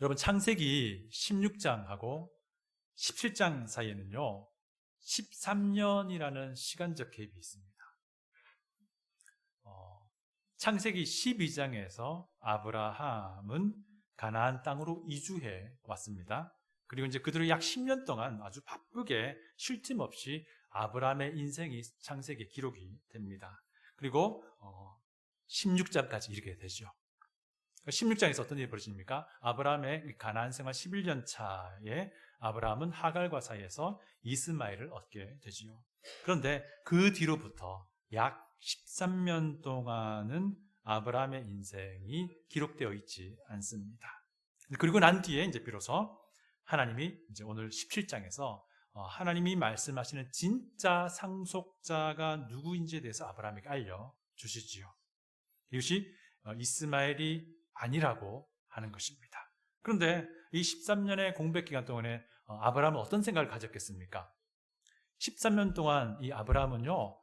여러분 창세기 16장하고 17장 사이에는요 13년이라는 시간적 갭이 있습니다. 창세기 12장에서 아브라함은 가나안 땅으로 이주해 왔습니다. 그리고 이제 그들은 약 10년 동안 아주 바쁘게 쉴 틈 없이 아브라함의 인생이 창세기에 기록이 됩니다. 그리고 16장까지 이르게 되죠. 16장에서 어떤 일이 벌어집니까? 아브라함의 가나안 생활 11년 차에 아브라함은 하갈과 사이에서 이스마엘을 얻게 되지요. 그런데 그 뒤로부터 약 13년 동안은 아브라함의 인생이 기록되어 있지 않습니다. 그리고 난 뒤에 이제 비로소 하나님이 이제 오늘 17장에서 하나님이 말씀하시는 진짜 상속자가 누구인지에 대해서 아브라함에게 알려주시지요. 이것이 이스마엘이 아니라고 하는 것입니다. 그런데 이 13년의 공백 기간 동안에 아브라함은 어떤 생각을 가졌겠습니까? 13년 동안 이 아브라함은요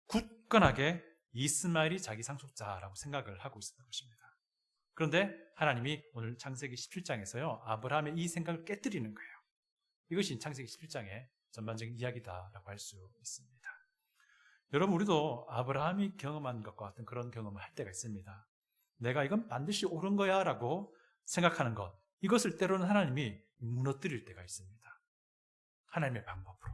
굳건하게 이스마엘이 자기 상속자라고 생각을 하고 있었던 것입니다. 그런데 하나님이 오늘 창세기 17장에서요 아브라함의 이 생각을 깨뜨리는 거예요. 이것이 창세기 17장의 전반적인 이야기다라고 할 수 있습니다. 여러분, 우리도 아브라함이 경험한 것과 같은 그런 경험을 할 때가 있습니다. 내가 이건 반드시 옳은 거야 라고 생각하는 것, 이것을 때로는 하나님이 무너뜨릴 때가 있습니다. 하나님의 방법으로.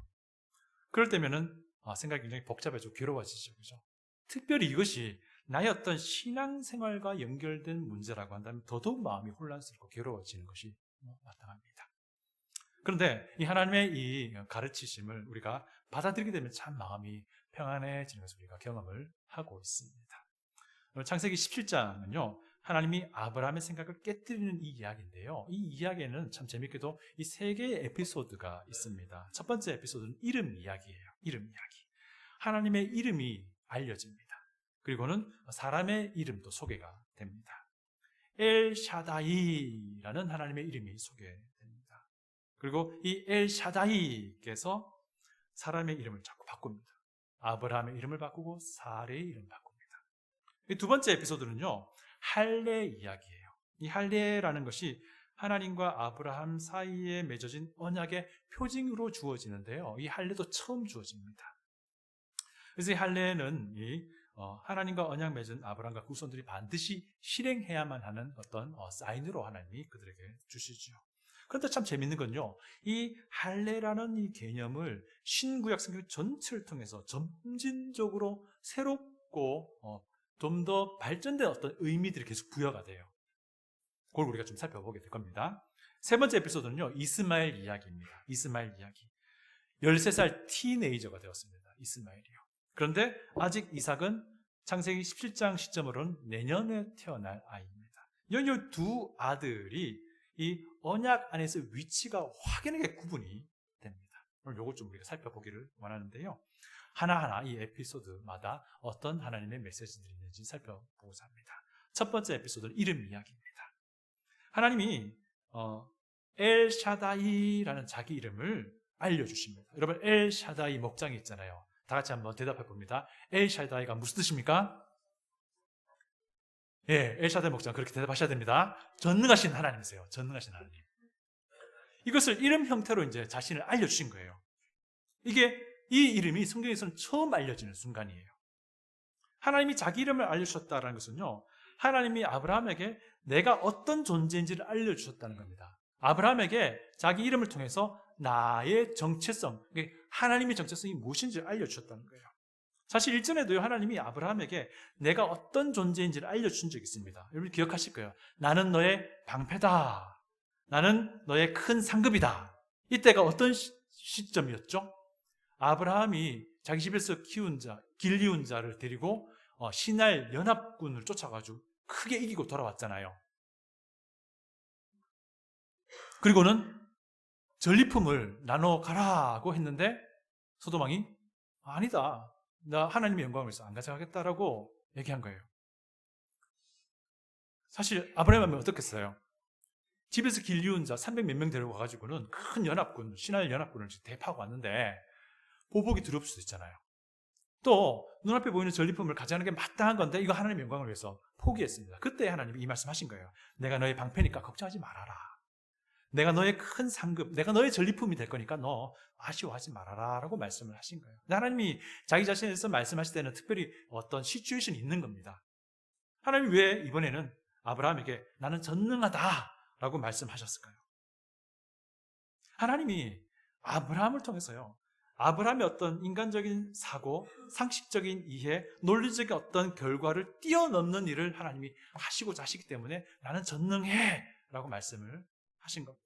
그럴 때면은 생각이 굉장히 복잡해지고 괴로워지죠. 그죠? 특별히 이것이 나의 어떤 신앙생활과 연결된 문제라고 한다면 더더욱 마음이 혼란스럽고 괴로워지는 것이 마땅합니다. 그런데 이 하나님의 이 가르치심을 우리가 받아들이게 되면 참 마음이 평안해지는 것을 우리가 경험을 하고 있습니다. 창세기 17장은요 하나님이 아브라함의 생각을 깨뜨리는 이 이야기인데요, 이 이야기에는 참 재밌게도 이 세 개의 에피소드가 있습니다. 첫 번째 에피소드는 이름 이야기예요. 이름 이야기. 하나님의 이름이 알려집니다. 그리고는 사람의 이름도 소개가 됩니다. 엘샤다이라는 하나님의 이름이 소개됩니다. 그리고 이 엘샤다이께서 사람의 이름을 자꾸 바꿉니다. 아브라함의 이름을 바꾸고 사레의 이름을 바꿉니다. 이 두 번째 에피소드는요 할례 이야기예요. 이 할례라는 것이 하나님과 아브라함 사이에 맺어진 언약의 표징으로 주어지는데요, 이 할례도 처음 주어집니다. 그래서 이 할례는 하나님과 언약 맺은 아브라함과 그 후손들이 반드시 실행해야만 하는 어떤 사인으로 하나님이 그들에게 주시죠. 그런데 참 재밌는 건요, 이 할례라는 이 개념을 신구약 성경 전체를 통해서 점진적으로 새롭고 좀 더 발전된 어떤 의미들이 계속 부여가 돼요. 그걸 우리가 좀 살펴보게 될 겁니다. 세 번째 에피소드는요 이스마엘 이야기입니다. 이스마엘 이야기. 13살 티네이저가 되었습니다. 이스마엘이요. 그런데 아직 이삭은 창세기 17장 시점으로는 내년에 태어날 아이입니다. 이 두 아들이 이 언약 안에서 위치가 확연하게 구분이 됩니다. 오늘 이것 좀 우리가 살펴보기를 원하는데요, 하나하나 이 에피소드마다 어떤 하나님의 메시지들이 있는지 살펴보고자 합니다. 첫 번째 에피소드는 이름 이야기입니다. 하나님이 엘샤다이라는 자기 이름을 알려주십니다. 여러분, 엘샤다이 목장이 있잖아요. 다 같이 한번 대답해 봅니다. 엘샤다이가 무슨 뜻입니까? 예, 엘샤다이 목장, 그렇게 대답하셔야 됩니다. 전능하신 하나님이세요. 전능하신 하나님. 이것을 이름 형태로 이제 자신을 알려주신 거예요. 이 이름이 성경에서는 처음 알려지는 순간이에요. 하나님이 자기 이름을 알려주셨다는 것은요, 하나님이 아브라함에게 내가 어떤 존재인지를 알려주셨다는 겁니다. 아브라함에게 자기 이름을 통해서 나의 정체성, 하나님의 정체성이 무엇인지를 알려주셨다는 거예요. 사실 일전에도요 하나님이 아브라함에게 내가 어떤 존재인지를 알려준 적이 있습니다. 여러분 기억하실 거예요. 나는 너의 방패다. 나는 너의 큰 상급이다. 이때가 어떤 시점이었죠? 아브라함이 자기 집에서 길리운 자를 데리고 신할 연합군을 쫓아가지고 크게 이기고 돌아왔잖아요. 그리고는 전리품을 나눠 가라고 했는데 소돔왕이 아니다, 나 하나님의 영광을 위해서 안 가져가겠다라고 얘기한 거예요. 사실 아브라함이 어떻겠어요? 집에서 길리운 자 300 몇 명 데리고 가가지고는 큰 연합군, 신할 연합군을 대파하고 왔는데 보복이 두려울 수도 있잖아요. 또 눈앞에 보이는 전리품을 가져가는 게 마땅한 건데 이거 하나님의 영광을 위해서 포기했습니다. 그때 하나님이 이 말씀하신 거예요. 내가 너의 방패니까 걱정하지 말아라. 내가 너의 큰 상급, 내가 너의 전리품이 될 거니까 너 아쉬워하지 말아라 라고 말씀을 하신 거예요. 하나님이 자기 자신에서 말씀하실 때는 특별히 어떤 시츄에이션이 있는 겁니다. 하나님이 왜 이번에는 아브라함에게 나는 전능하다 라고 말씀하셨을까요? 하나님이 아브라함을 통해서요, 아브라함의 어떤 인간적인 사고, 상식적인 이해, 논리적인 어떤 결과를 뛰어넘는 일을 하나님이 하시고자 하시기 때문에 나는 전능해 라고 말씀을 하신 겁니다.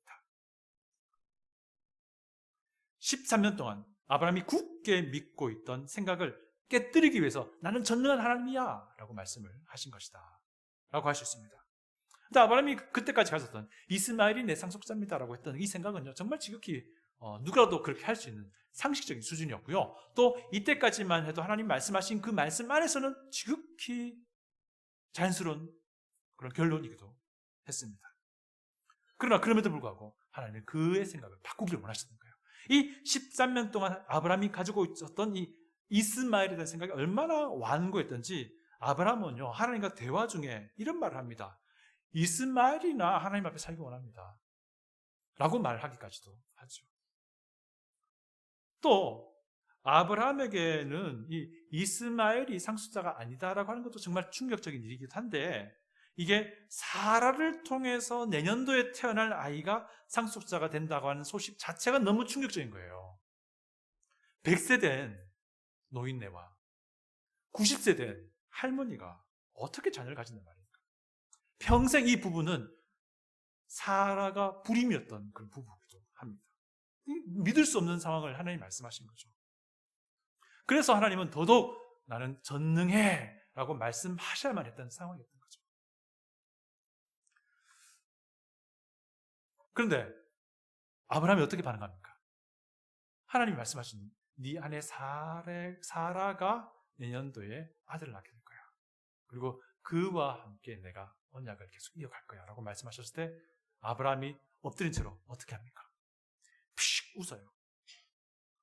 13년 동안 아브라함이 굳게 믿고 있던 생각을 깨뜨리기 위해서 나는 전능한 하나님이야 라고 말씀을 하신 것이다 라고 할 수 있습니다. 근데 아브라함이 그때까지 가졌던 이스마엘이 내 상속자입니다 라고 했던 이 생각은요, 정말 지극히 누구라도 그렇게 할 수 있는 상식적인 수준이었고요. 또 이때까지만 해도 하나님 말씀하신 그 말씀 안에서는 지극히 자연스러운 그런 결론이기도 했습니다. 그러나 그럼에도 불구하고 하나님은 그의 생각을 바꾸기를 원하셨던 거예요. 이 13년 동안 아브라함이 가지고 있었던 이 이스마엘에 대한 생각이 얼마나 완고했던지 아브라함은요, 하나님과 대화 중에 이런 말을 합니다. 이스마엘이나 하나님 앞에 살기 원합니다 라고 말하기까지도 하죠. 또 아브라함에게는 이 이스마엘이 상속자가 아니다라고 하는 것도 정말 충격적인 일이기도 한데, 이게 사라를 통해서 내년도에 태어날 아이가 상속자가 된다고 하는 소식 자체가 너무 충격적인 거예요. 100세 된 노인네와 90세 된 할머니가 어떻게 자녀를 가진단 말입니까? 평생 이 부부는 사라가 불임이었던 그런 부부이기도 합니다. 믿을 수 없는 상황을 하나님이 말씀하신 거죠. 그래서 하나님은 더더욱 나는 전능해 라고 말씀하셔야만 했던 상황이었던 거죠. 그런데 아브라함이 어떻게 반응합니까? 하나님이 말씀하신 네 아내 사라가 내년도에 아들을 낳게 될 거야. 그리고 그와 함께 내가 언약을 계속 이어갈 거야 라고 말씀하셨을 때 아브라함이 엎드린 채로 어떻게 합니까? 피식 웃어요.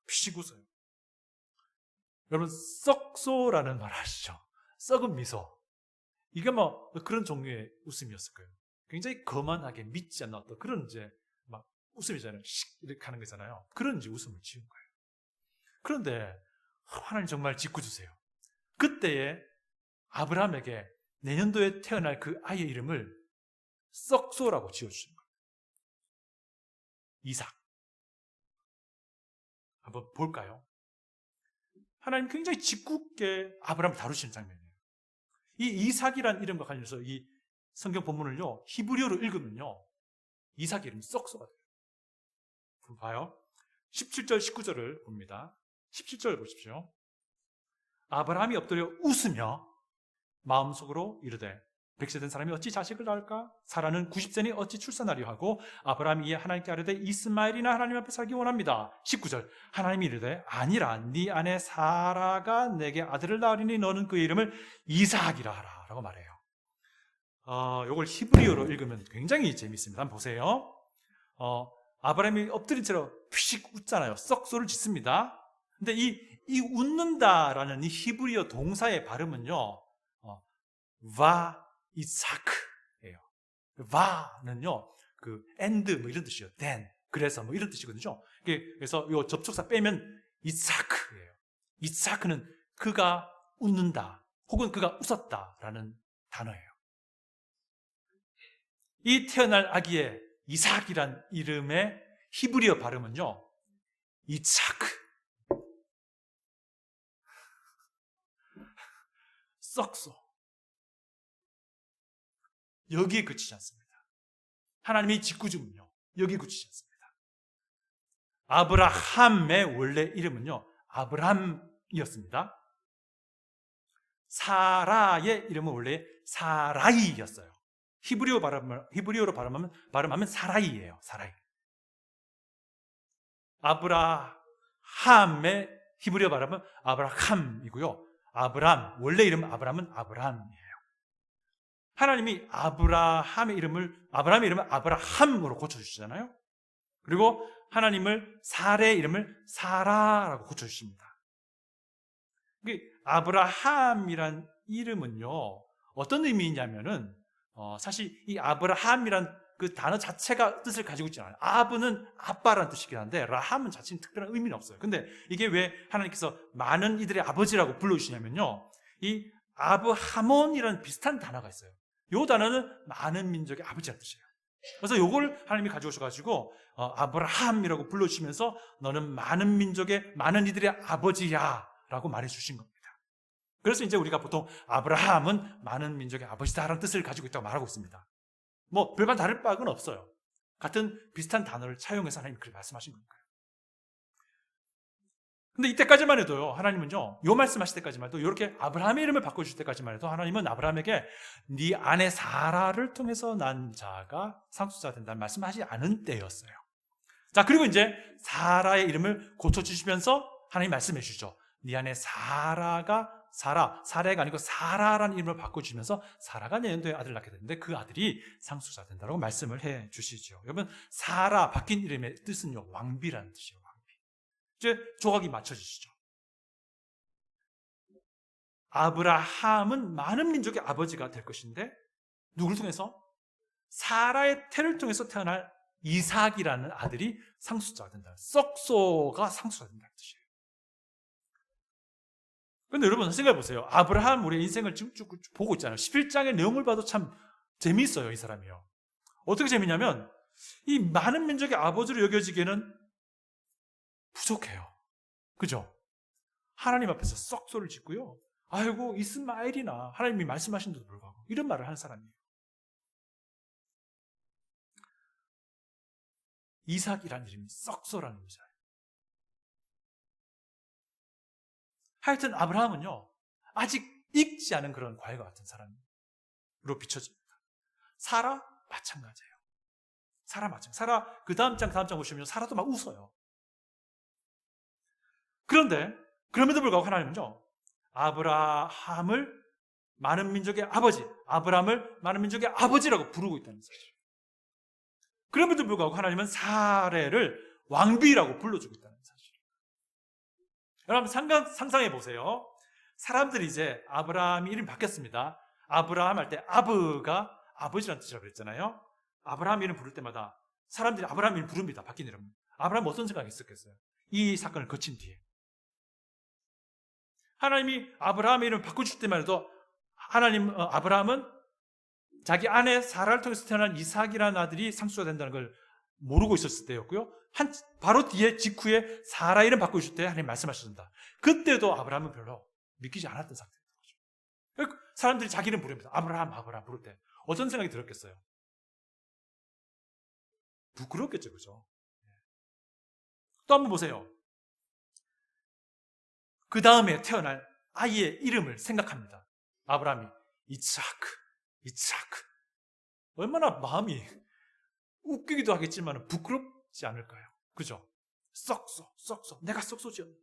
피식 웃어요. 여러분, 썩소라는 말 아시죠? 썩은 미소. 이게 뭐 그런 종류의 웃음이었을 거예요. 굉장히 거만하게 믿지 않는 어떤 그런 이제 막 웃음이잖아요. 씩 이렇게 하는 거잖아요. 그런 이제 웃음을 지은 거예요. 그런데 하나님 정말 짓궂으세요. 그때에 아브라함에게 내년도에 태어날 그 아이의 이름을 썩소라고 지어주신 거예요. 이삭. 한번 볼까요? 하나님 굉장히 짓궂게 아브라함을 다루시는 장면이에요. 이 이삭이라는 이름과 관련해서 이 성경 본문을요, 히브리어로 읽으면요, 이삭의 이름이 썩소가 돼요. 그럼 봐요. 17절, 19절을 봅니다. 17절 보십시오. 아브라함이 엎드려 웃으며 마음속으로 이르되 100세 된 사람이 어찌 자식을 낳을까? 사라는 90세니 어찌 출산하려 하고 아브라함이 이에 하나님께 아뢰되 이스마엘이나 하나님 앞에 살기 원합니다. 19절 하나님이 이르되 아니라 네 아내 사라가 내게 아들을 낳으리니 너는 그의 이름을 이삭이라 하라 라고 말해요. 이걸 히브리어로 읽으면 굉장히 재밌습니다. 한번 보세요. 아브라함이 엎드린 채로 피식 웃잖아요. 썩소를 짓습니다. 근데 이 웃는다라는 이 히브리어 동사의 발음은요, 와 이사크예요. 와는요, 그 and 뭐 이런 뜻이에요. then 그래서 뭐 이런 뜻이거든요. 그래서 이 접촉사 빼면 이사크예요. 이사크는 그가 웃는다 혹은 그가 웃었다라는 단어예요. 이 태어날 아기의 이삭이란 이름의 히브리어 발음은요, 이차크. 썩소. 여기에 그치지 않습니다. 하나님의 짓궂음은요, 여기에 그치지 않습니다. 아브라함의 원래 이름은요, 아브람이었습니다. 사라의 이름은 원래 사라이였어요. 히브리어로 발음하면 사라이예요. 사라이. 아브라함의 히브리어 발음은 아브라함이고요. 원래 이름은 아브람이에요. 하나님이 아브라함의 이름을 아브라함으로 고쳐주시잖아요. 그리고 하나님을 사라의 이름을 사라라고 고쳐주십니다. 아브라함이란 이름은요, 어떤 의미냐면은, 사실 이 아브라함이란 그 단어 자체가 뜻을 가지고 있지 않아요. 아브는 아빠라는 뜻이긴 한데, 라함은 자체는 특별한 의미는 없어요. 근데 이게 왜 하나님께서 많은 이들의 아버지라고 불러주시냐면요, 이 아브하몬이라는 비슷한 단어가 있어요. 이 단어는 많은 민족의 아버지라는 뜻이에요. 그래서 이걸 하나님이 가져오셔가지고 아브라함이라고 불러주시면서 너는 많은 민족의 많은 이들의 아버지야 라고 말해주신 겁니다. 그래서 이제 우리가 보통 아브라함은 많은 민족의 아버지다라는 뜻을 가지고 있다고 말하고 있습니다. 뭐 별반 다를 바는 없어요. 같은 비슷한 단어를 차용해서 하나님이 그렇게 말씀하신 거니까요. 근데 이때까지만 해도요, 하나님은요, 요 말씀하실 때까지만 해도, 이렇게 아브라함의 이름을 바꿔주실 때까지만 해도 하나님은 아브라함에게 네 아내 사라를 통해서 난 자가 상속자가 된다는 말씀하지 않은 때였어요. 자, 그리고 이제 사라의 이름을 고쳐주시면서 하나님 말씀해 주시죠. 네 아내 사라가 아니고 사라라는 이름을 바꿔주면서 사라가 내년도에 아들을 낳게 되는데 그 아들이 상속자 된다고 말씀을 해 주시죠. 여러분, 사라 바뀐 이름의 뜻은요, 왕비라는 뜻이에요. 이제 조각이 맞춰지시죠. 아브라함은 많은 민족의 아버지가 될 것인데 누구를 통해서? 사라의 태를 통해서 태어날 이삭이라는 아들이 상속자가 된다. 썩소가 상속자가 된다는 뜻이에요. 그런데 여러분 생각해 보세요. 아브라함 우리의 인생을 쭉 보고 있잖아요. 11장의 내용을 봐도 참 재미있어요. 이 사람이요. 어떻게 재미냐면 이 많은 민족의 아버지로 여겨지기에는 부족해요. 그죠? 하나님 앞에서 썩소를 짓고요. 아이고 이스마엘이나 하나님이 말씀하신 데도 불구하고 이런 말을 하는 사람이에요. 이삭이라는 이름이 썩소라는 의미잖아요. 하여튼 아브라함은요, 아직 익지 않은 그런 과일과 같은 사람으로 비춰집니다. 사라 마찬가지예요. 사라 그 다음 장 보시면 사라도 막 웃어요. 그런데 그럼에도 불구하고 하나님은요, 아브라함을 많은 민족의 아버지, 아브라함을 많은 민족의 아버지라고 부르고 있다는 사실. 그럼에도 불구하고 하나님은 사례를 왕비라고 불러주고 있다는 사실. 여러분 상상해 보세요. 사람들이 이제 아브라함이 이름이 바뀌었습니다. 아브라함 할 때 아브가 아버지라는 뜻이라고 그랬잖아요. 아브라함 이름 부를 때마다 사람들이 아브라함 이름 부릅니다. 바뀐 이름. 아브라함 어떤 생각이 있었겠어요? 이 사건을 거친 뒤에. 하나님이 아브라함의 이름을 바꿔줄 때만 해도 아브라함은 자기 아내 사라를 통해서 태어난 이삭이라는 아들이 상속자 된다는 걸 모르고 있었을 때였고요. 바로 뒤에 직후에 사라 이름 바꿔줄 때 하나님 말씀하셨습니다. 그때도 아브라함은 별로 믿기지 않았던 상태인 거죠. 사람들이 자기 이름 부릅니다. 아브라함 부를 때 어떤 생각이 들었겠어요? 부끄럽겠죠, 그죠? 또 한번 보세요. 그 다음에 태어날 아이의 이름을 생각합니다. 아브라함이 이츠하크. 얼마나 마음이 웃기기도 하겠지만 부끄럽지 않을까요? 그죠? 썩소. 내가 썩소지었는데.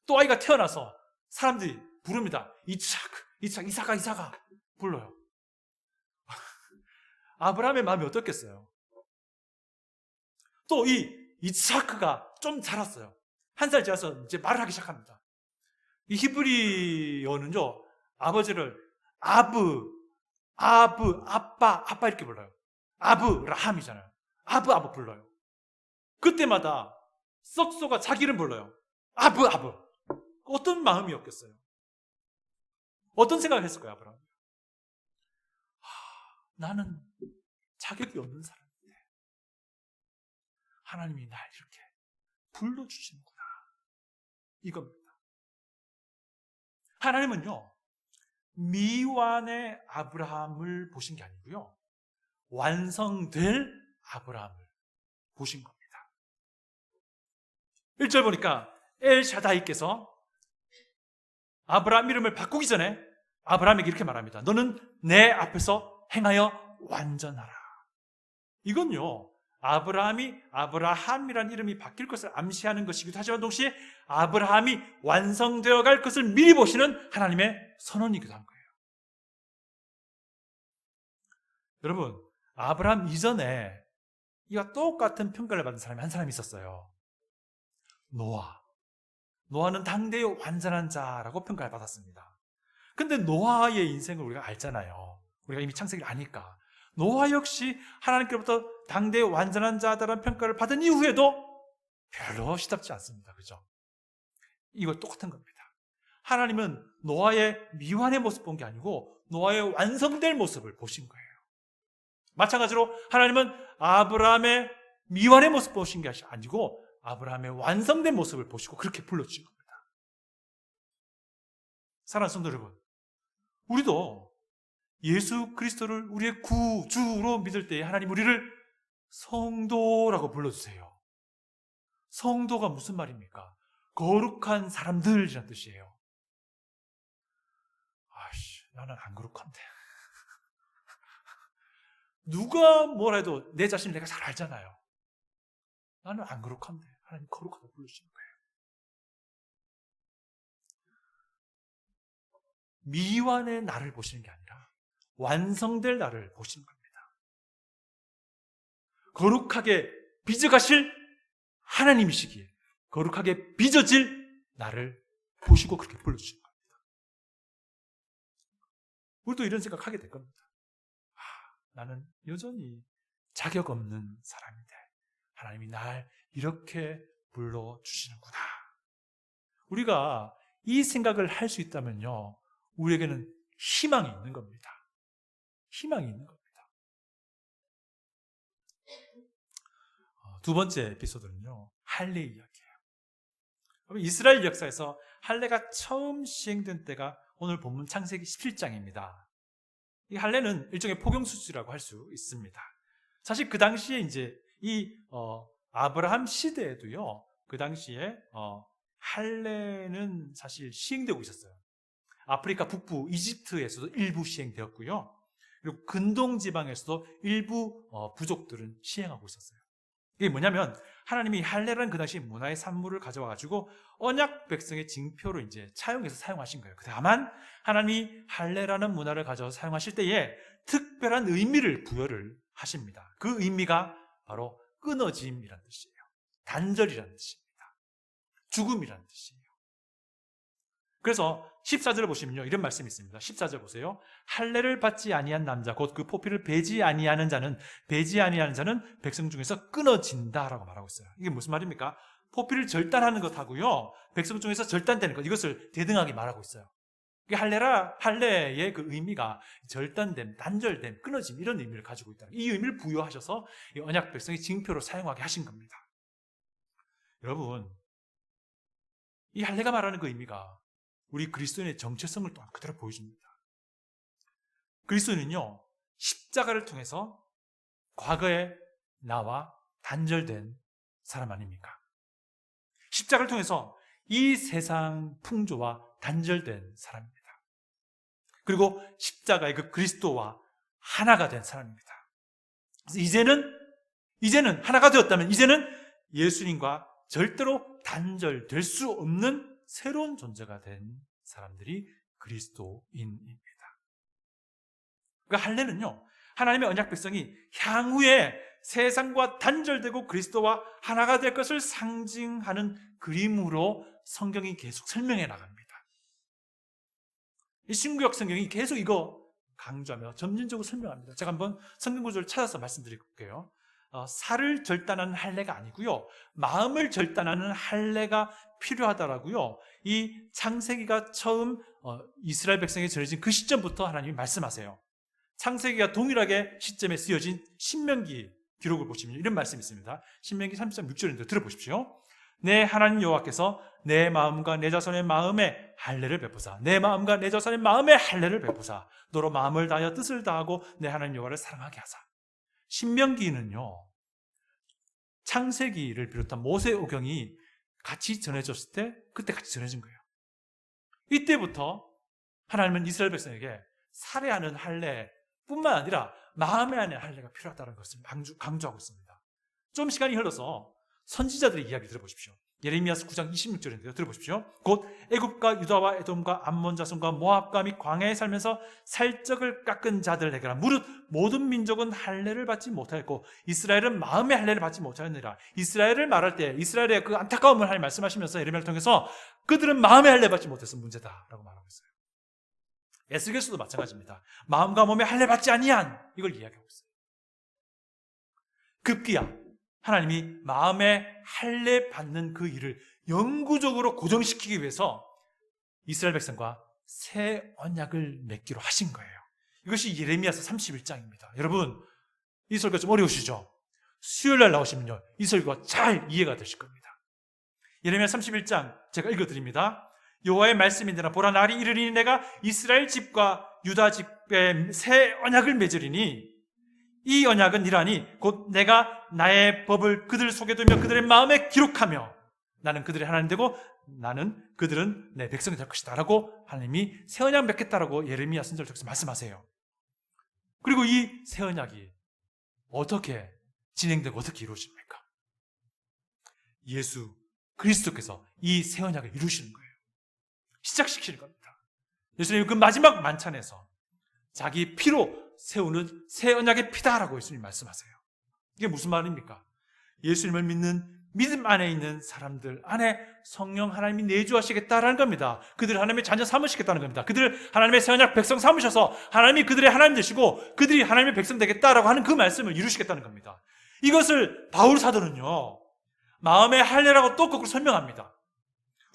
또 아이가 태어나서 사람들이 부릅니다. 이삭아 불러요. 아브라함의 마음이 어떻겠어요? 또 이 이삭가 좀 자랐어요. 1살 지나서 이제 말을 하기 시작합니다. 이 히브리어는요, 아버지를 아빠 이렇게 불러요. 아브라함이잖아요. 아브 불러요. 그때마다 썩소가 자기 이름 불러요. 아브. 어떤 마음이었겠어요? 어떤 생각을 했을까요, 아브라함? 나는 자격이 없는 사람인데 하나님이 날 이렇게 불러주시는구나. 이겁니다. 하나님은요, 미완의 아브라함을 보신 게 아니고요, 완성될 아브라함을 보신 겁니다. 1절 보니까 엘샤다이께서 아브라함 이름을 바꾸기 전에 아브라함에게 이렇게 말합니다. 너는 내 앞에서 행하여 완전하라. 이건요, 아브라함이란 이름이 바뀔 것을 암시하는 것이기도 하지만 동시에 아브라함이 완성되어 갈 것을 미리 보시는 하나님의 선언이기도 한 거예요. 여러분, 아브라함 이전에 이와 똑같은 평가를 받은 사람이 한 사람이 있었어요. 노아. 노아는 당대의 완전한 자라고 평가를 받았습니다. 근데 노아의 인생을 우리가 알잖아요. 우리가 이미 창세기를 아니까. 노아 역시 하나님께로부터 당대의 완전한 자다라는 평가를 받은 이후에도 별로 시답지 않습니다. 그죠? 이거 똑같은 겁니다. 하나님은 노아의 미완의 모습 본 게 아니고 노아의 완성될 모습을 보신 거예요. 마찬가지로 하나님은 아브라함의 미완의 모습 보신 게 아니고 아브라함의 완성된 모습을 보시고 그렇게 불러주신 겁니다. 사랑하는 성도 여러분, 우리도 예수 그리스도를 우리의 구주로 믿을 때 하나님 우리를 성도라고 불러주세요. 성도가 무슨 말입니까? 거룩한 사람들이란 뜻이에요. 아이씨, 나는 안 거룩한데. 누가 뭘 해도 내 자신을 내가 잘 알잖아요. 나는 안 거룩한데 하나님 거룩하다고 부르시는 거예요. 미완의 나를 보시는 게 아니라 완성될 나를 보시는 겁니다. 거룩하게 빚어가실 하나님이시기에 거룩하게 빚어질 나를 보시고 그렇게 불러주시는 겁니다. 우리도 이런 생각하게 될 겁니다. 나는 여전히 자격 없는 사람인데 하나님이 날 이렇게 불러주시는구나. 우리가 이 생각을 할 수 있다면요, 우리에게는 희망이 있는 겁니다. 희망이 있는 겁니다. 두 번째 에피소드는요, 할례 이야기예요. 이스라엘 역사에서 할례가 처음 시행된 때가 오늘 본문 창세기 17장입니다. 이 할례는 일종의 포경수술이라고 할 수 있습니다. 사실 그 당시에 이제 이 아브라함 시대에도요, 그 당시에 할례는 사실 시행되고 있었어요. 아프리카 북부 이집트에서도 일부 시행되었고요. 그리고 근동 지방에서도 일부 부족들은 시행하고 있었어요. 이게 뭐냐면 하나님이 할례라는 그 당시 문화의 산물을 가져와 가지고 언약 백성의 징표로 이제 차용해서 사용하신 거예요. 다만 하나님이 할례라는 문화를 가져와 사용하실 때에 특별한 의미를 부여를 하십니다. 그 의미가 바로 끊어짐이라는 뜻이에요. 단절이라는 뜻입니다. 죽음이라는 뜻이에요. 그래서 14절을 보시면요, 이런 말씀이 있습니다. 14절 보세요. 할례를 받지 아니한 남자 곧 그 포피를 베지 아니하는 자는 백성 중에서 끊어진다라고 말하고 있어요. 이게 무슨 말입니까? 포피를 절단하는 것하고요, 백성 중에서 절단되는 것, 이것을 대등하게 말하고 있어요. 할례의 그 의미가 절단됨, 단절됨, 끊어짐, 이런 의미를 가지고 있다. 이 의미를 부여하셔서 이 언약 백성의 징표로 사용하게 하신 겁니다. 여러분, 이 할례가 말하는 그 의미가 우리 그리스도인의 정체성을 또한 그대로 보여줍니다. 그리스도인은요, 십자가를 통해서 과거에 나와 단절된 사람 아닙니까? 십자가를 통해서 이 세상 풍조와 단절된 사람입니다. 그리고 십자가의 그 그리스도와 하나가 된 사람입니다. 그래서 이제는 하나가 되었다면 이제는 예수님과 절대로 단절될 수 없는 새로운 존재가 된 사람들이 그리스도인입니다. 그러니까 할례는요, 하나님의 언약 백성이 향후에 세상과 단절되고 그리스도와 하나가 될 것을 상징하는 그림으로 성경이 계속 설명해 나갑니다. 이 신구약 성경이 계속 이거 강조하며 점진적으로 설명합니다. 제가 한번 성경 구절을 찾아서 말씀드릴게요. 살을 절단하는 할례가 아니고요, 마음을 절단하는 할례가 필요하다라고요. 이 창세기가 처음 이스라엘 백성에게 전해진 그 시점부터 하나님이 말씀하세요. 창세기가 동일하게 시점에 쓰여진 신명기 기록을 보시면 이런 말씀이 있습니다. 신명기 33:6절인데 들어보십시오. 내 하나님 여호와께서 내 마음과 내 자손의 마음에 할례를 베푸사, 내 마음과 내 자손의 마음에 할례를 베푸사, 너로 마음을 다하여 뜻을 다하고 내 하나님 여호와를 사랑하게 하사. 신명기는요, 창세기를 비롯한 모세오경이 같이 전해졌을 때 그때 같이 전해진 거예요. 이때부터 하나님은 이스라엘 백성에게 살해하는 할례뿐만 아니라 마음에 하는 할례가 필요하다는 것을 강조하고 있습니다. 좀 시간이 흘러서 선지자들의 이야기 들어보십시오. 예레미야서 9장 26절인데요. 들어보십시오. 곧 애굽과 유다와 에돔과 암몬 자손과 모압과 및 광야에 살면서 살적을 깎은 자들에게라. 무릇 모든 민족은 할례를 받지 못하였고 이스라엘은 마음의 할례를 받지 못하였느니라. 이스라엘을 말할 때 이스라엘의 그 안타까움을 하나님 말씀하시면서 예레미야를 통해서 그들은 마음의 할례 받지 못해서 문제다라고 말하고 있어요. 에스겔서도 마찬가지입니다. 마음과 몸의 할례 받지 아니한 이걸 이야기하고 있어요. 급기야 하나님이 마음의 할례 받는 그 일을 영구적으로 고정시키기 위해서 이스라엘 백성과 새 언약을 맺기로 하신 거예요. 이것이 예레미야서 31장입니다. 여러분, 이 설교 좀 어려우시죠? 수요일날 나오시면요, 이 설교가 잘 이해가 되실 겁니다. 예레미야 31장 제가 읽어드립니다. 여호와의 말씀인데나 보라, 날이 이르리니 내가 이스라엘 집과 유다 집에 새 언약을 맺으리니 이 언약은 이라니 곧 내가 나의 법을 그들 속에 두며 그들의 마음에 기록하며 나는 그들의 하나님 되고 나는 그들은 내 백성이 될 것이다 라고 하나님이 새 언약 맺겠다라고 예레미야 선지자를 통해서 말씀하세요. 그리고 이 새 언약이 어떻게 진행되고 어떻게 이루어집니까? 예수 그리스도께서 이 새 언약을 이루시는 거예요. 시작시키는 겁니다. 예수님이 그 마지막 만찬에서 자기 피로 세우는 새 언약의 피다라고 예수님이 말씀하세요. 이게 무슨 말입니까? 예수님을 믿는 믿음 안에 있는 사람들 안에 성령 하나님이 내주하시겠다라는 겁니다. 그들을 하나님의 자녀 삼으시겠다는 겁니다. 그들을 하나님의 새 언약 백성 삼으셔서 하나님이 그들의 하나님 되시고 그들이 하나님의 백성 되겠다라고 하는 그 말씀을 이루시겠다는 겁니다. 이것을 바울 사도는요, 마음의 할례라고 또 거꾸로 설명합니다.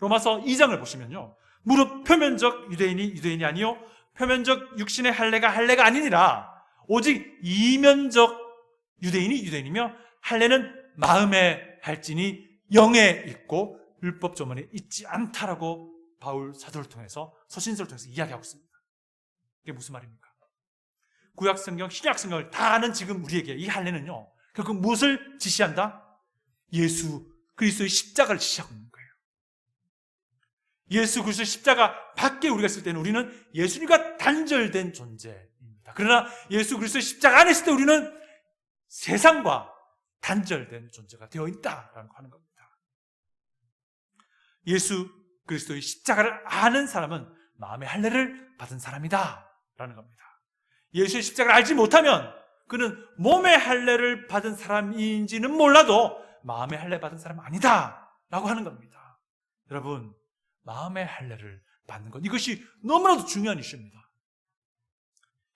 로마서 2장을 보시면요, 무릇 표면적 유대인이 아니요 표면적 육신의 할례가 아니니라 오직 이면적 유대인이며 할례는 마음에 할지니 영에 있고 율법 조문에 있지 않다라고 바울 사도를 통해서 서신서를 통해서 이야기하고 있습니다. 이게 무슨 말입니까? 구약성경, 신약성경을 다 아는 지금 우리에게 이 할례는요, 결국 무엇을 지시한다? 예수 그리스도의 십자가를 지시하고 있는 거예요. 예수 그리스도의 십자가 밖에 우리가 있을 때는 우리는 예수님과 단절된 존재입니다. 그러나 예수 그리스도의 십자가 안에 있을 때 우리는 세상과 단절된 존재가 되어 있다라는 거 하는 겁니다. 예수 그리스도의 십자가를 아는 사람은 마음의 할례를 받은 사람이다라는 겁니다. 예수의 십자가를 알지 못하면 그는 몸의 할례를 받은 사람인지는 몰라도 마음의 할례 받은 사람은 아니다라고 하는 겁니다. 여러분, 마음의 할례를 받는 것, 이것이 너무나도 중요한 이슈입니다.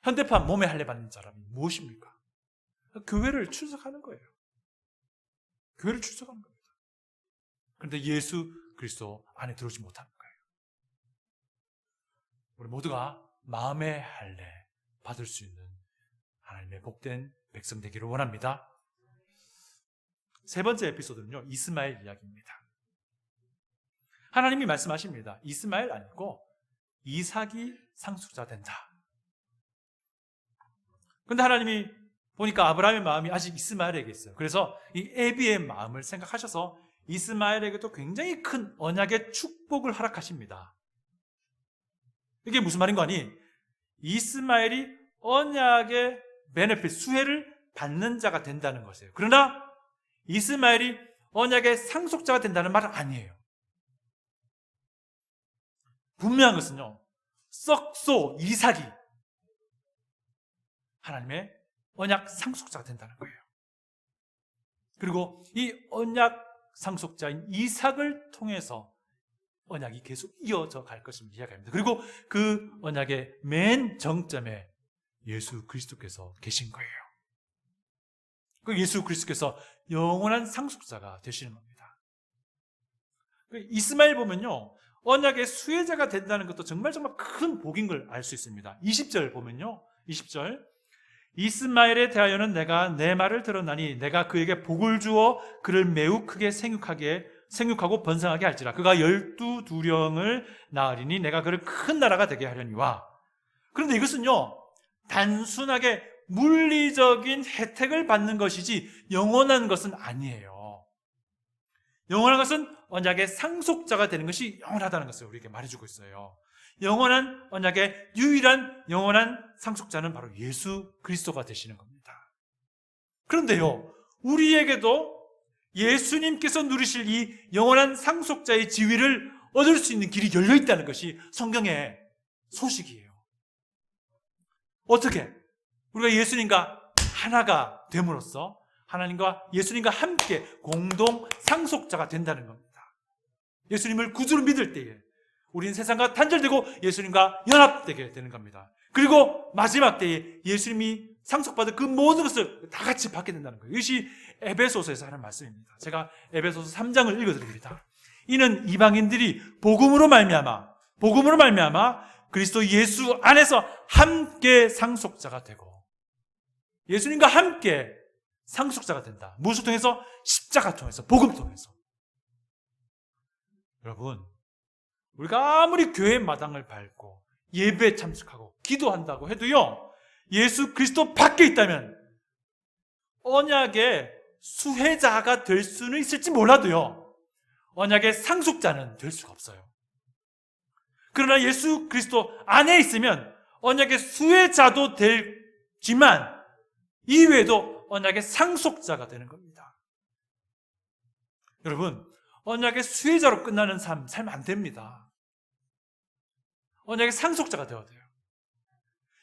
현대판 몸의 할례 받는 사람이 무엇입니까? 교회를 출석하는 거예요. 교회를 출석하는 겁니다. 그런데 예수 그리스도 안에 들어오지 못하는 거예요. 우리 모두가 마음의 할례 받을 수 있는 하나님의 복된 백성 되기를 원합니다. 세 번째 에피소드는요, 이스마엘 이야기입니다. 하나님이 말씀하십니다. 이스마엘 아니고 이삭이 상속자 된다. 그런데 하나님이 보니까 아브라함의 마음이 아직 이스마엘에게 있어요. 그래서 이 애비의 마음을 생각하셔서 이스마엘에게도 굉장히 큰 언약의 축복을 허락하십니다. 이게 무슨 말인 거 아니? 이스마엘이 언약의 베네핏, 수혜를 받는 자가 된다는 것이에요. 그러나 이스마엘이 언약의 상속자가 된다는 말은 아니에요. 분명한 것은요, 썩소 이삭이 하나님의 언약 상속자가 된다는 거예요. 그리고 이 언약 상속자인 이삭을 통해서 언약이 계속 이어져 갈 것을 이야기합니다. 그리고 그 언약의 맨 정점에 예수 그리스도께서 계신 거예요. 그 예수 그리스도께서 영원한 상속자가 되시는 겁니다. 이스마엘 보면요, 언약의 수혜자가 된다는 것도 정말 큰 복인 걸 알 수 있습니다. 20절 보면요, 20절 이스마엘에 대하여는 내가 내 말을 들었나니 내가 그에게 복을 주어 그를 매우 크게 생육하고 번성하게 할지라. 그가 12두령을 낳으리니 내가 그를 큰 나라가 되게 하려니와. 그런데 이것은요, 단순하게 물리적인 혜택을 받는 것이지 영원한 것은 아니에요. 영원한 것은 언약의 상속자가 되는 것이 영원하다는 것을 우리에게 말해주고 있어요. 영원한 언약의 유일한 영원한 상속자는 바로 예수 그리스도가 되시는 겁니다. 그런데요, 우리에게도 예수님께서 누리실 이 영원한 상속자의 지위를 얻을 수 있는 길이 열려 있다는 것이 성경의 소식이에요. 어떻게? 우리가 예수님과 하나가 됨으로써 하나님과 예수님과 함께 공동 상속자가 된다는 겁니다. 예수님을 구주로 믿을 때에 우리는 세상과 단절되고 예수님과 연합되게 되는 겁니다. 그리고 마지막 때에 예수님이 상속받은 그 모든 것을 다 같이 받게 된다는 거예요. 이것이 에베소서에서 하는 말씀입니다. 제가 에베소서 3장을 읽어드립니다. 이는 이방인들이 복음으로 말미암아 그리스도 예수 안에서 함께 상속자가 되고, 예수님과 함께 상속자가 된다. 무엇을 통해서? 십자가 통해서, 복음 통해서. 여러분, 우리가 아무리 교회 마당을 밟고 예배에 참석하고 기도한다고 해도요, 예수 그리스도 밖에 있다면 언약의 수혜자가 될 수는 있을지 몰라도요, 언약의 상속자는 될 수가 없어요. 그러나 예수 그리스도 안에 있으면 언약의 수혜자도 되지만 이외에도 언약의 상속자가 되는 겁니다. 여러분, 언약의 수혜자로 끝나는 삶 살면 안 됩니다. 언약의 상속자가 되어야 돼요.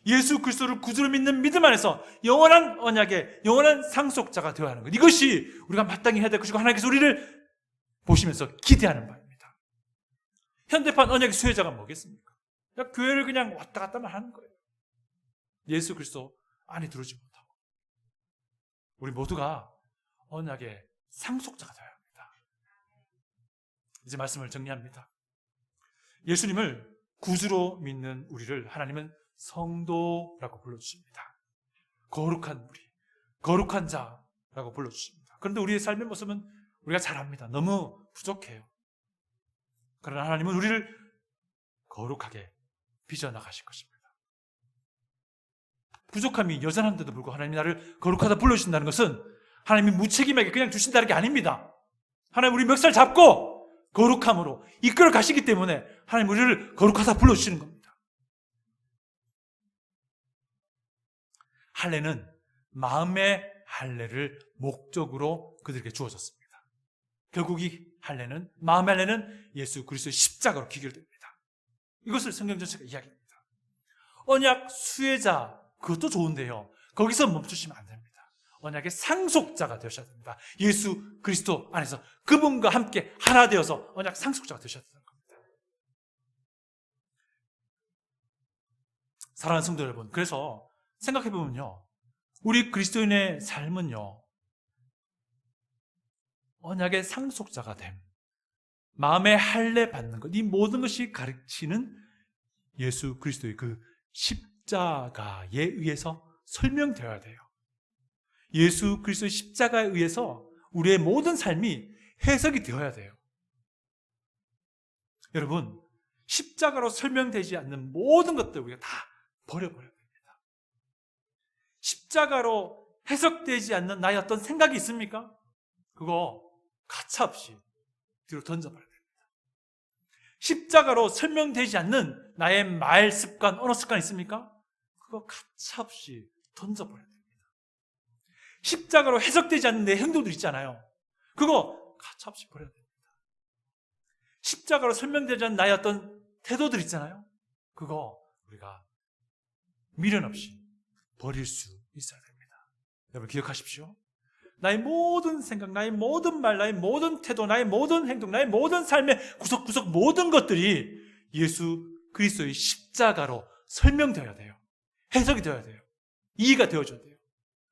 예수 그리스도를 구주로 믿는 믿음 안에서 영원한 언약의 영원한 상속자가 되어야 하는 것, 이것이 우리가 마땅히 해야 될 것이고 하나님께서 우리를 보시면서 기대하는 바입니다. 현대판 언약의 수혜자가 뭐겠습니까? 그냥 교회를 그냥 왔다 갔다만 하는 거예요. 예수 그리스도 안에 들어오지 못하고. 우리 모두가 언약의 상속자가 되어야 합니다. 이제 말씀을 정리합니다. 예수님을 구주로 믿는 우리를 하나님은 성도라고 불러주십니다. 거룩한 우리, 거룩한 자라고 불러주십니다. 그런데 우리의 삶의 모습은 우리가 잘 압니다. 너무 부족해요. 그러나 하나님은 우리를 거룩하게 빚어나가실 것입니다. 부족함이 여전한데도 불구하고 하나님이 나를 거룩하다 불러주신다는 것은 하나님이 무책임하게 그냥 주신다는 게 아닙니다. 하나님 우리 멱살 잡고 거룩함으로 이끌어 가시기 때문에 하나님 우리를 거룩하다 불러주시는 겁니다. 할례는 마음의 할례를 목적으로 그들에게 주어졌습니다. 결국 이 할례는, 마음의 할례는 예수 그리스도의 십자가로 귀결됩니다. 이것을 성경 전체가 이야기합니다. 언약 수혜자, 그것도 좋은데요, 거기서 멈추시면 안 됩니다. 언약의 상속자가 되셔야 됩니다. 예수 그리스도 안에서 그분과 함께 하나 되어서 언약 상속자가 되셔야 되는 겁니다. 사랑하는 성도 여러분, 그래서 생각해보면요, 우리 그리스도인의 삶은요, 언약의 상속자가 됨, 마음의 할례 받는 것, 이 모든 것이 가르치는 예수 그리스도의 그 십자가에 의해서 설명되어야 돼요. 예수 그리스도의 십자가에 의해서 우리의 모든 삶이 해석이 되어야 돼요. 여러분, 십자가로 설명되지 않는 모든 것들 우리가 다 버려버려야 됩니다. 십자가로 해석되지 않는 나의 어떤 생각이 있습니까? 그거 가차없이 뒤로 던져버려야 됩니다. 십자가로 설명되지 않는 나의 말 습관, 언어 습관 있습니까? 그거 가차없이 던져버려야 됩니다. 십자가로 해석되지 않는 내 행동들 있잖아요. 그거 가차없이 버려야 됩니다. 십자가로 설명되지 않는 나의 어떤 태도들 있잖아요. 그거 우리가 미련 없이 버릴 수 있어야 됩니다. 여러분 기억하십시오. 나의 모든 생각, 나의 모든 말, 나의 모든 태도, 나의 모든 행동, 나의 모든 삶의 구석구석 모든 것들이 예수 그리스도의 십자가로 설명되어야 돼요. 해석이 되어야 돼요. 이해가 되어줘야 돼요.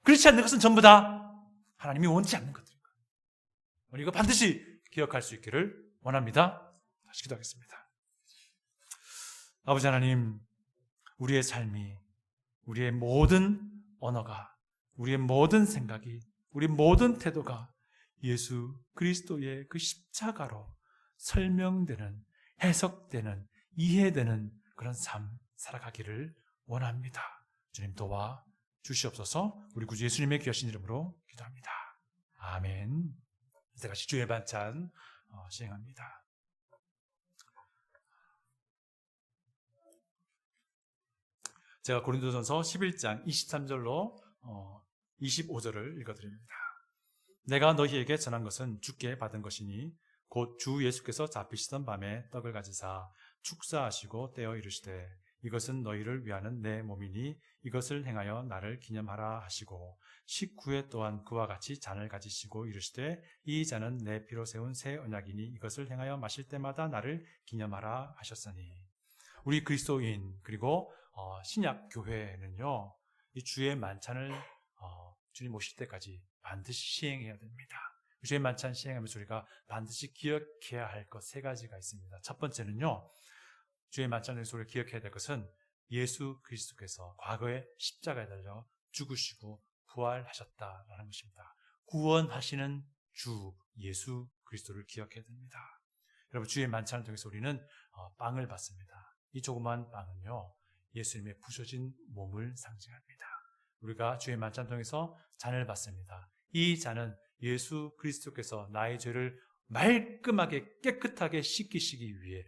그렇지 않는 것은 전부 다 하나님이 원치 않는 것들입니다. 우리 이거 반드시 기억할 수 있기를 원합니다. 다시 기도하겠습니다. 아버지 하나님, 우리의 삶이, 우리의 모든 언어가, 우리의 모든 생각이, 우리 모든 태도가 예수 그리스도의 그 십자가로 설명되는, 해석되는, 이해되는 그런 삶 살아가기를 원합니다. 주님 도와 주시옵소서. 우리 구주 예수님의 귀하신 이름으로 기도합니다. 아멘. 이제 같이 주의 반찬 시행합니다. 제가 고린도전서 11장 23절로 25절을 읽어드립니다. 내가 너희에게 전한 것은 주께 받은 것이니 곧 주 예수께서 잡히시던 밤에 떡을 가지사 축사하시고 떼어 이르시되 이것은 너희를 위하는 내 몸이니 이것을 행하여 나를 기념하라 하시고 식후에 또한 그와 같이 잔을 가지시고 이르시되 이 잔은 내 피로 세운 새 언약이니 이것을 행하여 마실 때마다 나를 기념하라 하셨으니. 우리 그리스도인 그리고 신약 교회는요, 이 주의 만찬을 주님 오실 때까지 반드시 시행해야 됩니다. 주의 만찬 시행하면서 우리가 반드시 기억해야 할 것 세 가지가 있습니다. 첫 번째는요, 주의 만찬에서 우리가 기억해야 될 것은 예수 그리스도께서 과거에 십자가에 달려 죽으시고 부활하셨다라는 것입니다. 구원하시는 주 예수 그리스도를 기억해야 됩니다. 여러분, 주의 만찬을 통해서 우리는 빵을 받습니다. 이 조그만 빵은요, 예수님의 부서진 몸을 상징합니다. 우리가 주의 만찬을 통해서 잔을 받습니다. 이 잔은 예수 그리스도께서 나의 죄를 말끔하게 깨끗하게 씻기시기 위해,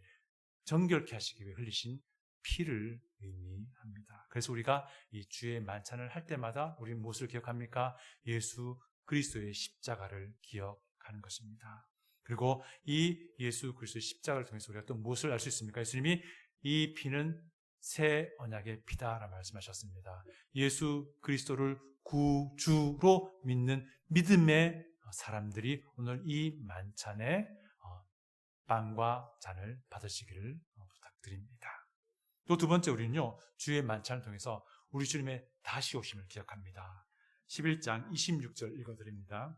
정결케 하시기 위해 흘리신 피를 의미합니다. 그래서 우리가 이 주의 만찬을 할 때마다 우리는 무엇을 기억합니까? 예수 그리스도의 십자가를 기억하는 것입니다. 그리고 이 예수 그리스도의 십자가를 통해서 우리가 또 무엇을 알 수 있습니까? 예수님이 이 피는 새 언약의 피다라고 말씀하셨습니다. 예수 그리스도를 구주로 믿는 믿음의 사람들이 오늘 이 만찬에 빵과 잔을 받으시기를 부탁드립니다. 또 두 번째, 우리는요, 주의 만찬을 통해서 우리 주님의 다시 오심을 기억합니다. 11장 26절 읽어드립니다.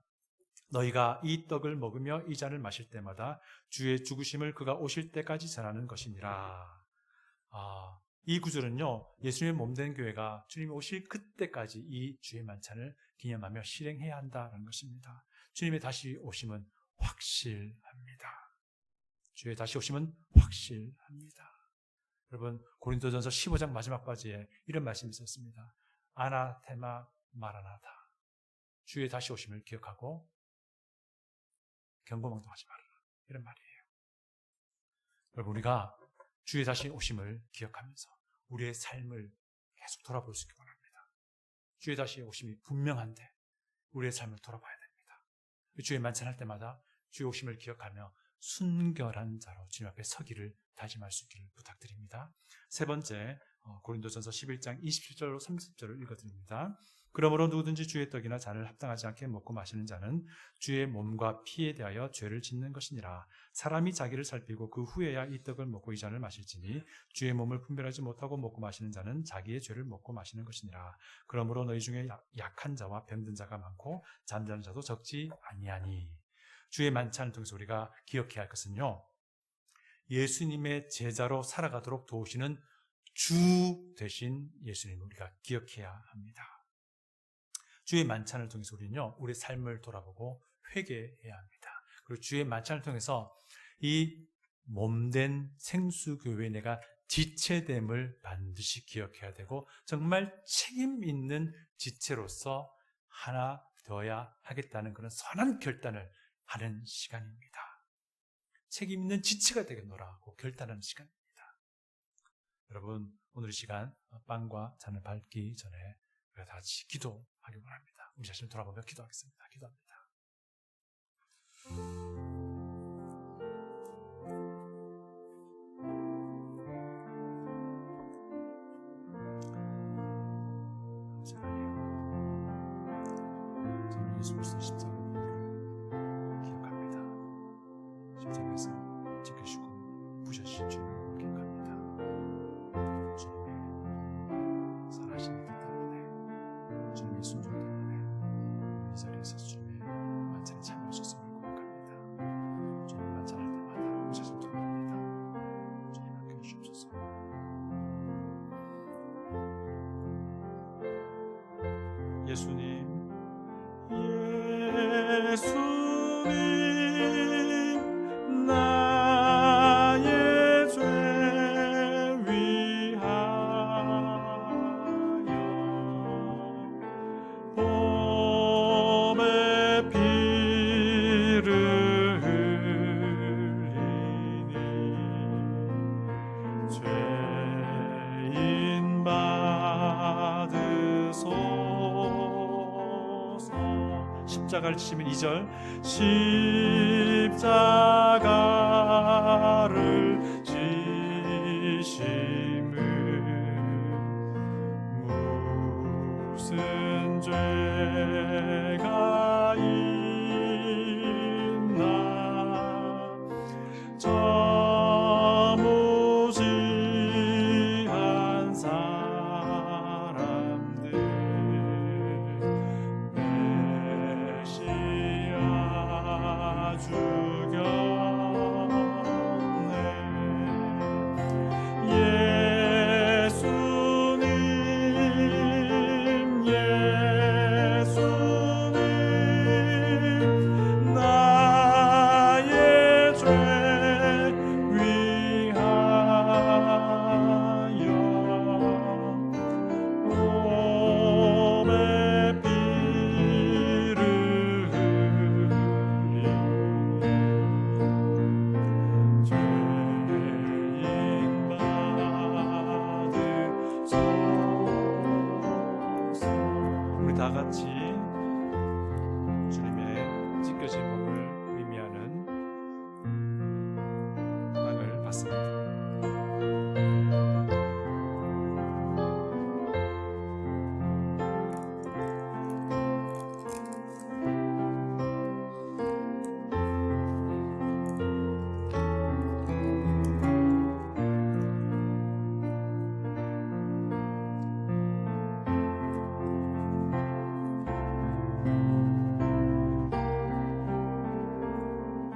너희가 이 떡을 먹으며 이 잔을 마실 때마다 주의 죽으심을 그가 오실 때까지 전하는 것이니라. 이 구절은요, 예수님의 몸된 교회가 주님이 오실 그때까지 이 주의 만찬을 기념하며 실행해야 한다는 것입니다. 주님의 다시 오심은 확실합니다. 주의 다시 오심은 확실합니다. 여러분, 고린도전서 15장 마지막 바지에 이런 말씀이 있었습니다. 아나테마 마라나타. 주의 다시 오심을 기억하고 경고망동하지 말아라. 이런 말이에요. 여러분, 우리가 주의 다시 오심을 기억하면서 우리의 삶을 계속 돌아볼 수 있기 바랍니다. 주의 다시 오심이 분명한데 우리의 삶을 돌아봐야 됩니다. 주의 만찬할 때마다 주의 오심을 기억하며 순결한 자로 주님 앞에 서기를 다짐할 수 있기를 부탁드립니다. 세 번째, 고린도전서 11장 27절로 30절을 읽어드립니다. 그러므로 누구든지 주의 떡이나 잔을 합당하지 않게 먹고 마시는 자는 주의 몸과 피에 대하여 죄를 짓는 것이니라. 사람이 자기를 살피고 그 후에야 이 떡을 먹고 이 잔을 마실지니 주의 몸을 분별하지 못하고 먹고 마시는 자는 자기의 죄를 먹고 마시는 것이니라. 그러므로 너희 중에 약한 자와 병든 자가 많고 잠자는 자도 적지 아니하니. 주의 만찬을 통해서 우리가 기억해야 할 것은요, 예수님의 제자로 살아가도록 도우시는 주 되신 예수님을 우리가 기억해야 합니다. 주의 만찬을 통해서 우리는요, 우리의 삶을 돌아보고 회개해야 합니다. 그리고 주의 만찬을 통해서 이 몸된 생수교회에 내가 지체됨을 반드시 기억해야 되고, 정말 책임 있는 지체로서 하나 되어야 하겠다는 그런 선한 결단을 하는 시간입니다. 책임 있는 지체가 되겠노라고 결단하는 시간입니다. 여러분, 오늘 이 시간 빵과 잔을 밟기 전에 우리가 다 같이 기도하기 원합니다. 우리 자신을 돌아보며 기도하겠습니다. 기도합니다. 저는 예수 그리스도의 십자가 기억합니다. 십자가에서 지키시고 부셔주신 주님을 기억합니다. 주님의 선하신 뜻 때문에, 주님의 순종 때문에 이 자리에서 주님의 만찬에 참여하셨음을 고백합니다. 주님 만찬할 때마다 우리 자신 돌아봅니다. 주님 함께해 주옵소서. 예수님, 나의 죄 위하여 몸에 피를 흘리니 죄인 받으소서. 십자가를 지시면 2절 십자가를 지심은 무슨 죄가 있나 저 무지한 사람들 메시아 죽였네 예수님 나의 죄 위하여 몸에 피를 흘리 죄인 받으소서. 우리 다 같이 주님의 찢겨진 몸을 의미하는 빵을 받습니다.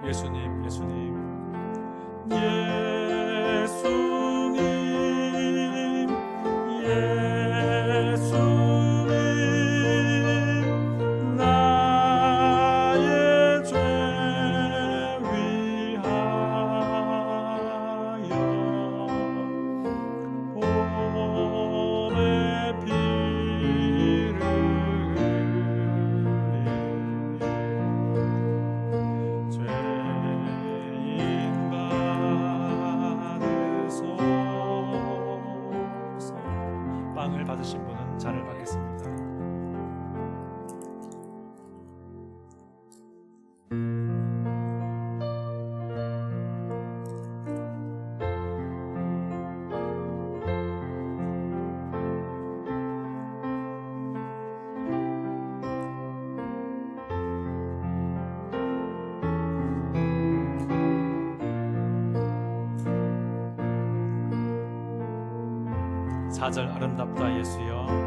예수님, 예수님, 예수님, 예수님, 나의 죄 위하여 몸에 피를 흘리 죄인 받으소서. 빵을 받으신 분은 잔을 받겠습니다. 사절 아름답다 예수여